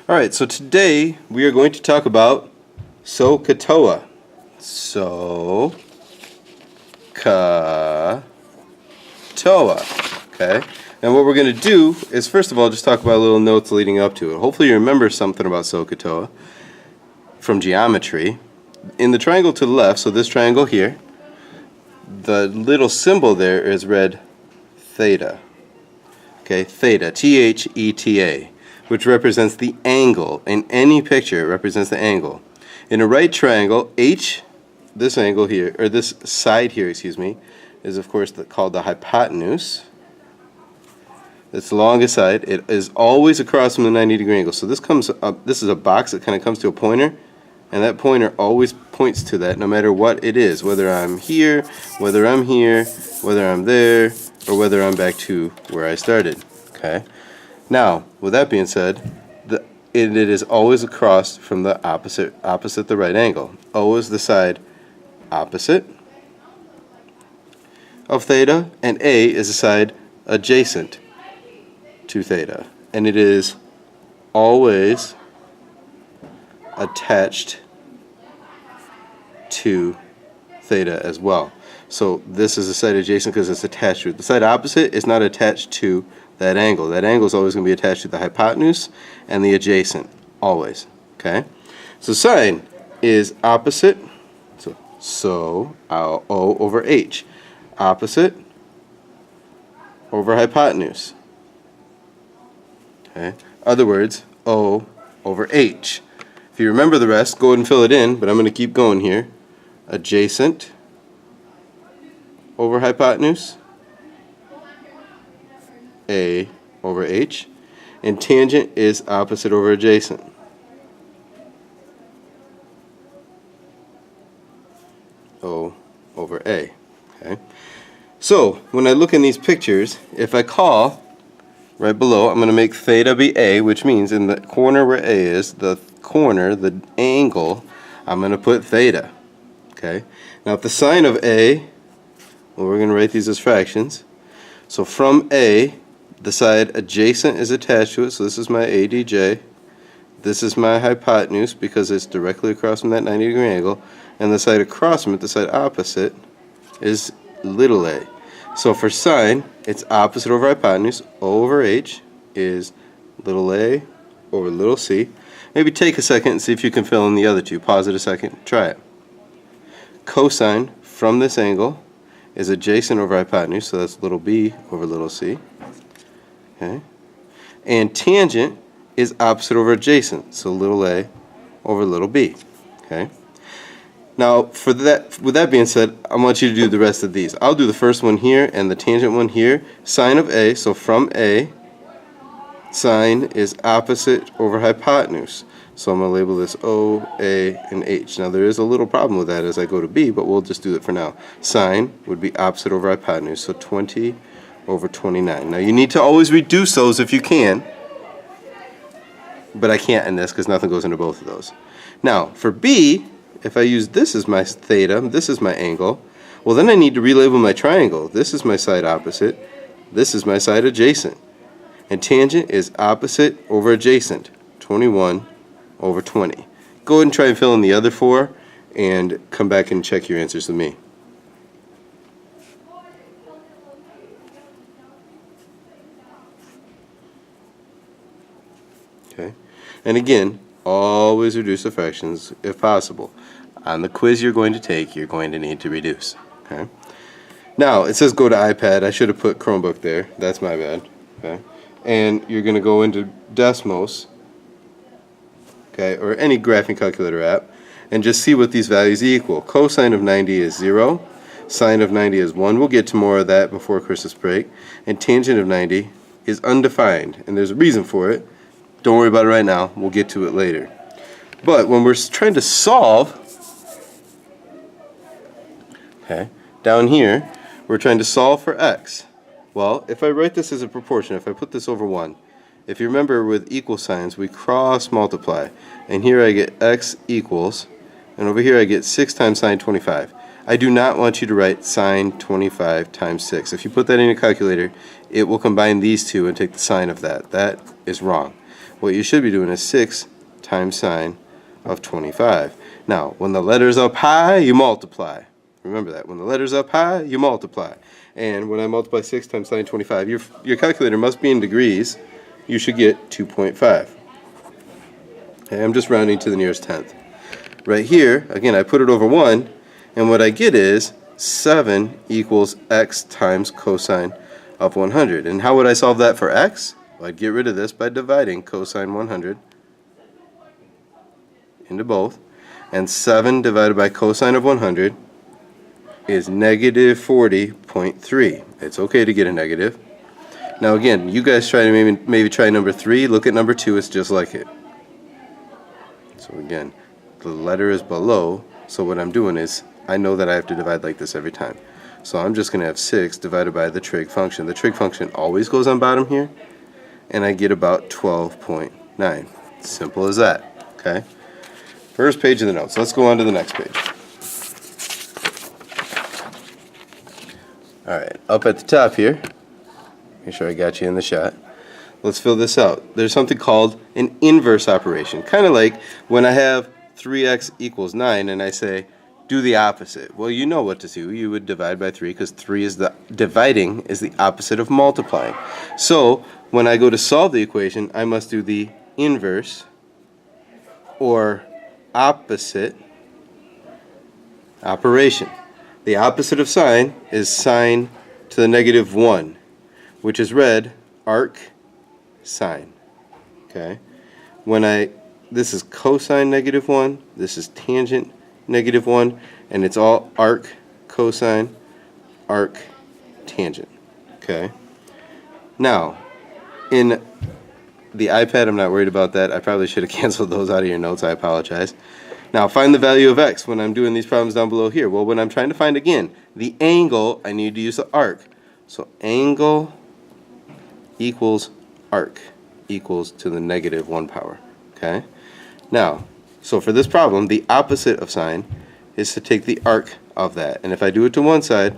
Alright, so today we are going to talk about Sohcahtoa. Sohcahtoa. Okay? And what we're going to do is, first of all, just talk about little notes leading up to it. Hopefully you remember something about Sohcahtoa from geometry. In the triangle to the left, so this triangle here, the little symbol there is read theta. Okay, theta, T-H-E-T-A, which represents the angle. In any picture, it represents the angle. In a right triangle, H, this angle here, or this side here, excuse me, is of course called the hypotenuse. It's the longest side. It is always across from the 90-degree angle. So this comes up, this is a box that kind of comes to a pointer, and that pointer always points to that no matter what it is, whether I'm here, whether I'm here, whether I'm there, or whether I'm back to where I started. Okay. Now, with that being said, it is always across from the opposite the right angle. O is the side opposite of theta, and A is the side adjacent to theta, and it is always attached to theta as well. So this is the side adjacent because it's attached to it. The side opposite is not attached to that angle. That angle is always going to be attached to the hypotenuse and the adjacent, always. Okay? So sine is opposite, so O over H. Opposite over hypotenuse. Okay? Other words, O over H. If you remember the rest, go ahead and fill it in, but I'm going to keep going here. Adjacent over hypotenuse, A over H, and tangent is opposite over adjacent. O over A. Okay. So when I look in these pictures, if I call right below, I'm going to make theta be A, which means in the corner where A is, the corner, the angle, I'm going to put theta. Okay. Now if the sine of A, well, we're going to write these as fractions. So from A, the side adjacent is attached to it, so this is my ADJ. This is my hypotenuse because it's directly across from that 90-degree angle, and the side across from it, the side opposite, is little a. So for sine, it's opposite over hypotenuse. O over H is little a over little c. Maybe take a second and see if you can fill in the other two. Pause it a second. Try it. Cosine from this angle is adjacent over hypotenuse, so that's little b over little c. Okay. And tangent is opposite over adjacent, so little a over little b. Okay. Now, with that being said, I want you to do the rest of these. I'll do the first one here and the tangent one here. Sine of A, so from A, sine is opposite over hypotenuse. So I'm going to label this O, A, and H. Now there is a little problem with that as I go to B, but we'll just do it for now. Sine would be opposite over hypotenuse, so 20 over 29. Now you need to always reduce those if you can, but I can't in this because nothing goes into both of those. Now for B, if I use this as my theta, this is my angle, well then I need to relabel my triangle. This is my side opposite, this is my side adjacent. And tangent is opposite over adjacent, 21 over 20. Go ahead and try and fill in the other four and come back and check your answers with me. Okay. And again, always reduce the fractions if possible. On the quiz you're going to take, you're going to need to reduce. Okay. Now, it says go to iPad. I should have put Chromebook there. That's my bad. Okay. And you're going to go into Desmos, okay, or any graphing calculator app, and just see what these values equal. Cosine of 90 is 0. Sine of 90 is 1. We'll get to more of that before Christmas break. And tangent of 90 is undefined, and there's a reason for it. Don't worry about it right now. We'll get to it later. But when we're trying to solve, okay, down here, we're trying to solve for x. Well, if I write this as a proportion, if I put this over 1, if you remember with equal signs, we cross multiply. And here I get x equals, and over here I get 6 times sine 25. I do not want you to write sine 25 times 6. If you put that in your calculator, it will combine these two and take the sine of that. That is wrong. what you should be doing is 6 times sine of 25. Now, when the letter's up high, you multiply. Remember that. When the letter's up high, you multiply. And when I multiply 6 times sine 25, your calculator must be in degrees. You should get 2.5. Okay, I'm just rounding to the nearest tenth. Right here, again, I put it over 1, and what I get is 7 equals x times cosine of 100. And how would I solve that for x? Well, I'd get rid of this by dividing cosine 100 into both. And 7 divided by cosine of 100 is negative 40.3. It's okay to get a negative. Now again, you guys try to maybe try number 3. Look at number 2. It's just like it. So again, the letter is below. So what I'm doing is I know that I have to divide like this every time. So I'm just going to have 6 divided by the trig function. The trig function always goes on bottom here, and I get about 12.9. Simple as that. Okay. First page of the notes. Let's go on to the next page. Alright, up at the top here, make sure I got you in the shot. Let's fill this out. There's something called an inverse operation. Kind of like when I have 3x equals 9 and I say, do the opposite. Well, you know what to do. You would divide by 3 because dividing is the opposite of multiplying. So when I go to solve the equation, I must do the inverse or opposite operation. The opposite of sine is sine to the negative 1, which is read arc sine. Okay? This is cosine negative 1, this is tangent negative 1, and it's all arc cosine, arc tangent. Okay? Now, in the iPad, I'm not worried about that. I probably should have canceled those out of your notes. I apologize. Now, find the value of x when I'm doing these problems down below here. Well, when I'm trying to find, again, the angle, I need to use the arc. So angle equals arc equals to the negative 1 power. Okay? Now, so for this problem, the opposite of sine is to take the arc of that. And if I do it to one side,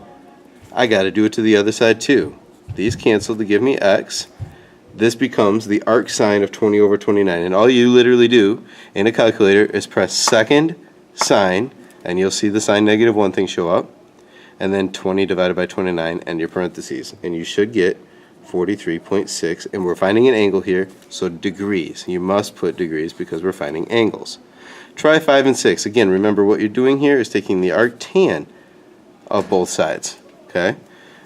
I got to do it to the other side too. These cancel to give me x. This becomes the arc sine of 20 over 29. And all you literally do in a calculator is press second sine, and you'll see the sine negative 1 thing show up, and then 20 divided by 29 and your parentheses. And you should get 43.6. And we're finding an angle here, so degrees. You must put degrees because we're finding angles. Try 5 and 6. Again, remember what you're doing here is taking the arctan of both sides. Okay?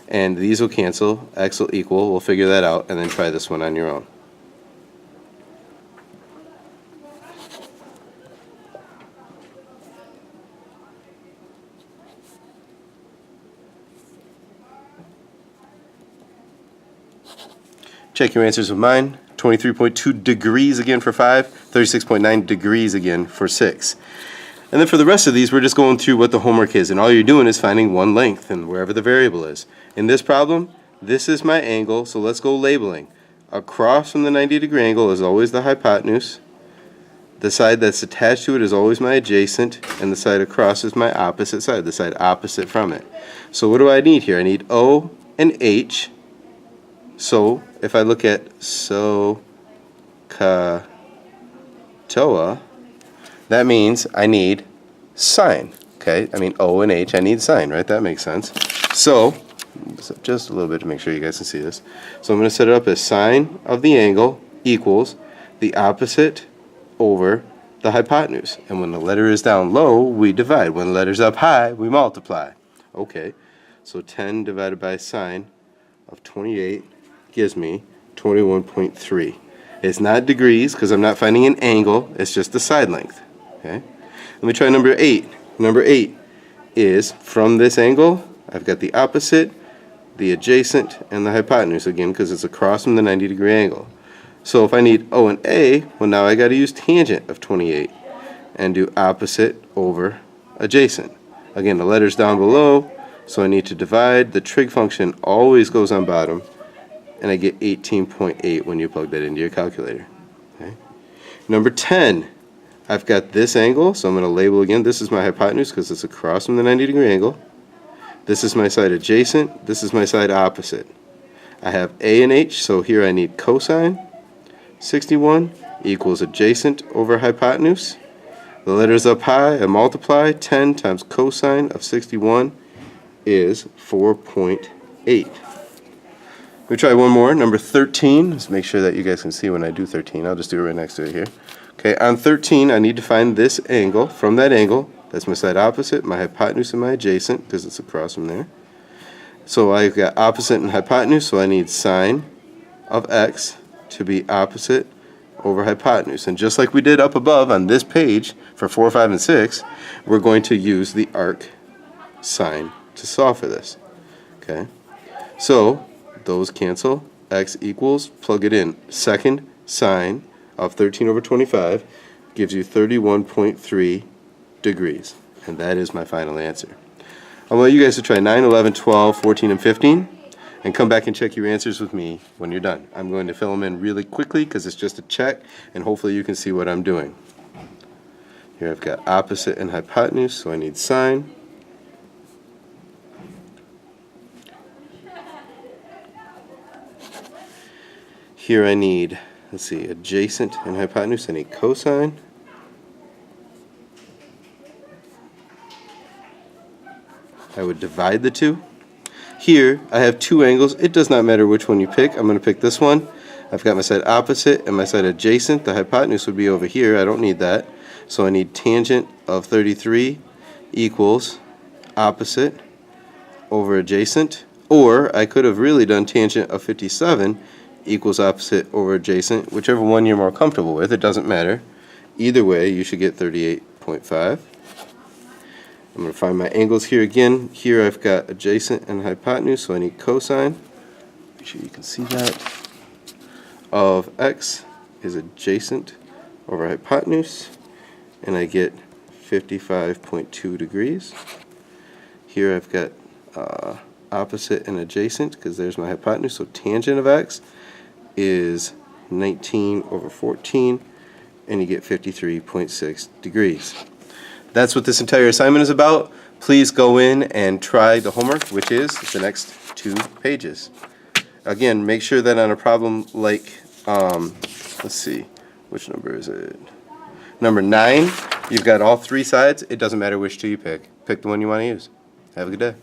And these will cancel, x will equal, we'll figure that out, and then try this one on your own. Check your answers with mine. 23.2 degrees again for 5, 36.9 degrees again for 6. And then for the rest of these, we're just going through what the homework is, and all you're doing is finding one length and wherever the variable is. In this problem, this is my angle, so let's go labeling. Across from the 90-degree angle is always the hypotenuse. The side that's attached to it is always my adjacent, and the side across is my opposite side, the side opposite from it. So what do I need here? I need O and H. So if I look at Sohcahtoa, that means I need sine. Okay, I mean O and H, I need sine, right? That makes sense. So just a little bit to make sure you guys can see this. So I'm going to set it up as sine of the angle equals the opposite over the hypotenuse. And when the letter is down low, we divide. When the letter's up high, we multiply. Okay, so 10 divided by sine of 28 gives me 21.3. It's not degrees because I'm not finding an angle, it's just the side length. Okay, let me try number 8. Number 8 is from this angle, I've got the opposite, the adjacent, and the hypotenuse again because it's across from the 90-degree angle. So if I need O and A, well now I got to use tangent of 28 and do opposite over adjacent. Again, the letter's down below, so I need to divide. The trig function always goes on bottom, and I get 18.8 when you plug that into your calculator. Okay. Number 10, I've got this angle, so I'm going to label again. This is my hypotenuse because it's across from the 90-degree angle. This is my side adjacent. This is my side opposite. I have A and H, so here I need cosine 61 equals adjacent over hypotenuse. The letters up high, I multiply. 10 times cosine of 61 is 4.8. We try one more, number 13. Let's make sure that you guys can see when I do 13. I'll just do it right next to it here. Okay, on 13, I need to find this angle. From that angle, that's my side opposite, my hypotenuse, and my adjacent, because it's across from there. So I've got opposite and hypotenuse, so I need sine of x to be opposite over hypotenuse. And just like we did up above on this page for 4, 5, and 6, we're going to use the arc sine to solve for this. Okay, so those cancel. X equals, plug it in, second sine of 13 over 25 gives you 31.3 degrees. And that is my final answer. I want you guys to try 9, 11, 12, 14, and 15, and come back and check your answers with me when you're done. I'm going to fill them in really quickly because it's just a check, and hopefully you can see what I'm doing. Here I've got opposite and hypotenuse, so I need sine. Here I need, let's see, adjacent and hypotenuse, I need cosine. I would divide the two. Here I have two angles. It does not matter which one you pick. I'm going to pick this one. I've got my side opposite and my side adjacent. The hypotenuse would be over here. I don't need that. So I need tangent of 33 equals opposite over adjacent. Or I could have really done tangent of 57 equals opposite over adjacent. Whichever one you're more comfortable with. It doesn't matter. Either way, you should get 38.5. I'm going to find my angles here again. Here I've got adjacent and hypotenuse, so I need cosine. Make sure you can see that. Of x is adjacent over hypotenuse, and I get 55.2 degrees. Here I've got opposite and adjacent, because there's my hypotenuse, so tangent of x is 19 over 14, and you get 53.6 degrees. That's what this entire assignment is about. Please go in and try the homework, which is the next 2 pages. Again, make sure that on a problem like, let's see, which number is it? Number 9, you've got all 3 sides. It doesn't matter which 2 you pick. Pick the one you want to use. Have a good day.